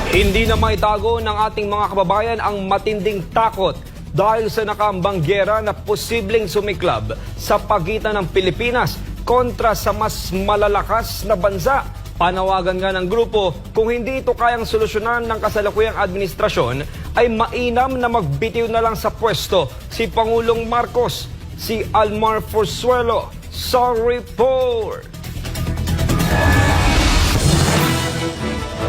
Hindi na maitago ng ating mga kababayan ang matinding takot dahil sa nakaambang giyera na posibleng sumiklab sa pagitan ng Pilipinas kontra sa mas malalakas na bansa. Panawagan nga ng grupo, kung hindi ito kayang solusyonan ng kasalukuyang administrasyon, ay mainam na magbitiw na lang sa pwesto si Pangulong Marcos. Si Almar Forzuelo sa report.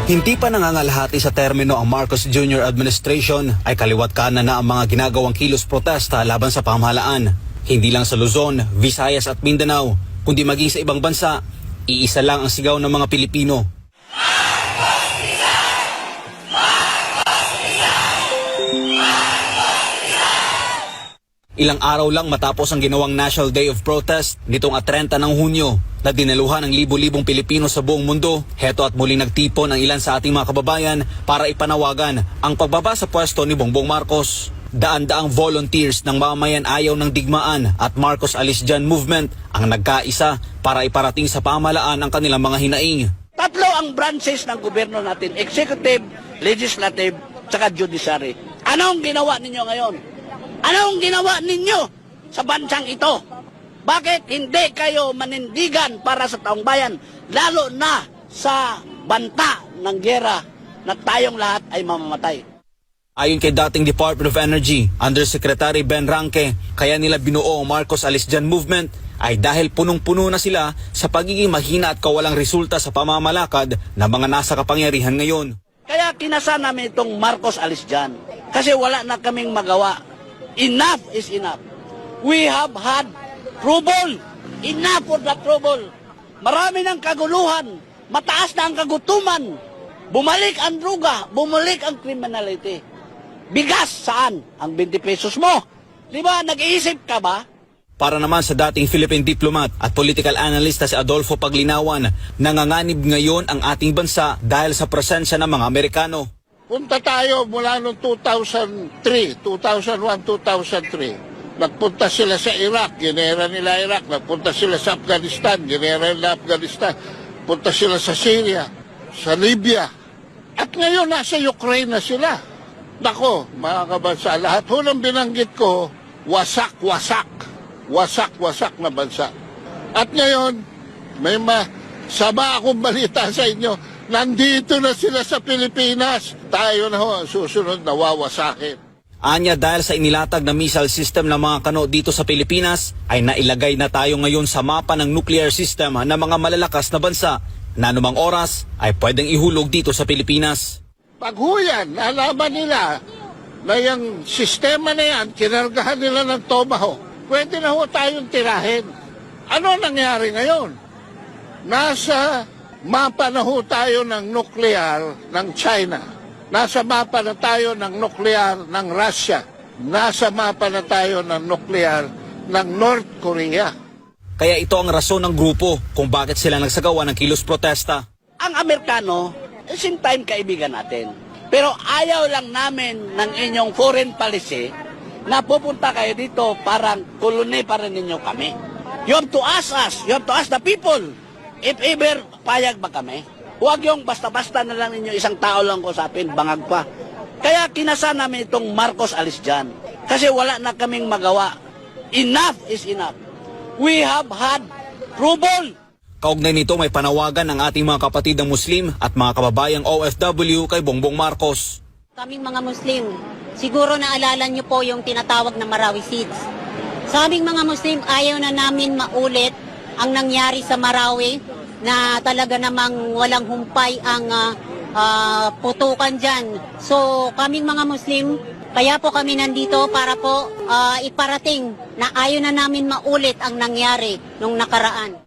Hindi pa nangangalahati sa termino ang Marcos Jr. administration ay kaliwat kanan na ang mga ginagawang kilos protesta laban sa pamahalaan. Hindi lang sa Luzon, Visayas at Mindanao, kundi maging sa ibang bansa, iisa lang ang sigaw ng mga Pilipino. Ilang araw lang matapos ang ginawang National Day of Protest nitong 30 ng Hunyo na dinaluhan ng libo-libong Pilipino sa buong mundo, heto at muling nagtipon ang ilan sa ating mga kababayan para ipanawagan ang pagbaba sa pwesto ni Bongbong Marcos. Daan-daang volunteers ng mamamayan ayaw ng digmaan at Marcos Alis Dyan Movement ang nagkaisa para iparating sa pamahalaan ang kanilang mga hinaing. Tatlo ang branches ng gobyerno natin, executive, legislative, saka judiciary. Anong ginawa ninyo ngayon? Anong ginawa ninyo sa bansang ito? Bakit hindi kayo manindigan para sa taong bayan, lalo na sa banta ng giyera na tayong lahat ay mamamatay? Ayon kay dating Department of Energy, Undersecretary Ben Ranque, kaya nila binuo ang Marcos Alis Dyan Movement ay dahil punong-puno na sila sa pagiging mahina at kawalang resulta sa pamamalakad ng mga nasa kapangyarihan ngayon. Kaya kinasa namin itong Marcos Alis Dyan kasi wala na kaming magawa. Enough is enough. We have had trouble. Enough for the trouble. Marami ng kaguluhan. Mataas na ang kagutuman. Bumalik ang druga. Bumalik ang criminality. Bigas saan? Ang 20 pesos mo. Di ba? Nag-iisip ka ba? Para naman sa dating Philippine diplomat at political analyst na si Adolfo Paglinawan, nanganganib ngayon ang ating bansa dahil sa presensya ng mga Amerikano. Punta tayo mula noong 2001, 2003. Nagpunta sila sa Iraq, ginera nila Iraq. Nagpunta sila sa Afghanistan, ginera nila Afghanistan. Punta sila sa Syria, sa Libya. At ngayon nasa Ukraine na sila. Nako, mga kabansa, lahat ho ng binanggit ko, wasak-wasak. Wasak-wasak na bansa. At ngayon, may masama akong balita sa inyo. Nandito na sila sa Pilipinas. Tayo na ho ang susunod na wawasakin. Anya dahil sa inilatag na missile system ng mga kano dito sa Pilipinas, ay nailagay na tayo ngayon sa mapa ng nuclear system ng mga malalakas na bansa na anumang oras ay pwedeng ihulog dito sa Pilipinas. Pag huyan, nalaman nila na yung sistema na yan, kinargahan nila ng Tomahawk, pwede na ho tayong tirahin. Ano nangyari ngayon? Nasa mapa na ho tayo ng nuclear ng China. Nasa mapa na tayo ng nuclear ng Russia. Nasa mapa na tayo ng nuclear ng North Korea. Kaya ito ang rason ng grupo kung bakit sila nagsagawa ng kilos protesta. Ang Amerikano, same time kaibigan natin. Pero ayaw lang namin ng inyong foreign policy na pupunta kayo dito parang koloni pa rin ninyo kami. You have to ask us. You have to ask the people. If ever, payag ba kami? Huwag yung basta-basta na lang ninyo isang tao lang kusapin, bangag pa. Kaya kinasa namin itong Marcos Alis Dyan. Kasi wala na kaming magawa. Enough is enough. We have had trouble. Kaugnay nito may panawagan ng ating mga kapatid ng Muslim at mga kababayang OFW kay Bongbong Marcos. Kaming mga Muslim, siguro naalala niyo po yung tinatawag na Marawi Seeds. Sa aming mga Muslim, ayaw na namin maulit ang nangyari sa Marawi na talaga namang walang humpay ang putukan dyan. So kaming mga Muslim, kaya po kami nandito para po iparating na ayaw na namin maulit ang nangyari nung nakaraan.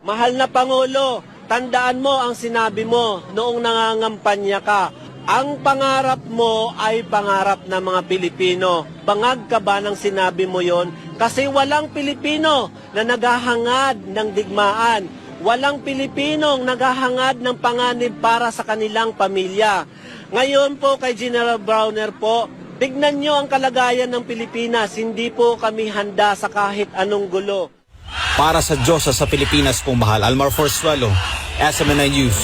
Mahal na Pangulo, tandaan mo ang sinabi mo noong nangangampanya ka. Ang pangarap mo ay pangarap ng mga Pilipino. Bangag ka ba ng sinabi mo yon? Kasi walang Pilipino na naghahangad ng digmaan. Walang Pilipinong naghahangad ng panganib para sa kanilang pamilya. Ngayon po kay General Browner po, tignan nyo ang kalagayan ng Pilipinas. Hindi po kami handa sa kahit anong gulo. Para sa Diyos sa Pilipinas kung mahal, Almar Forzuelo, SMNI News.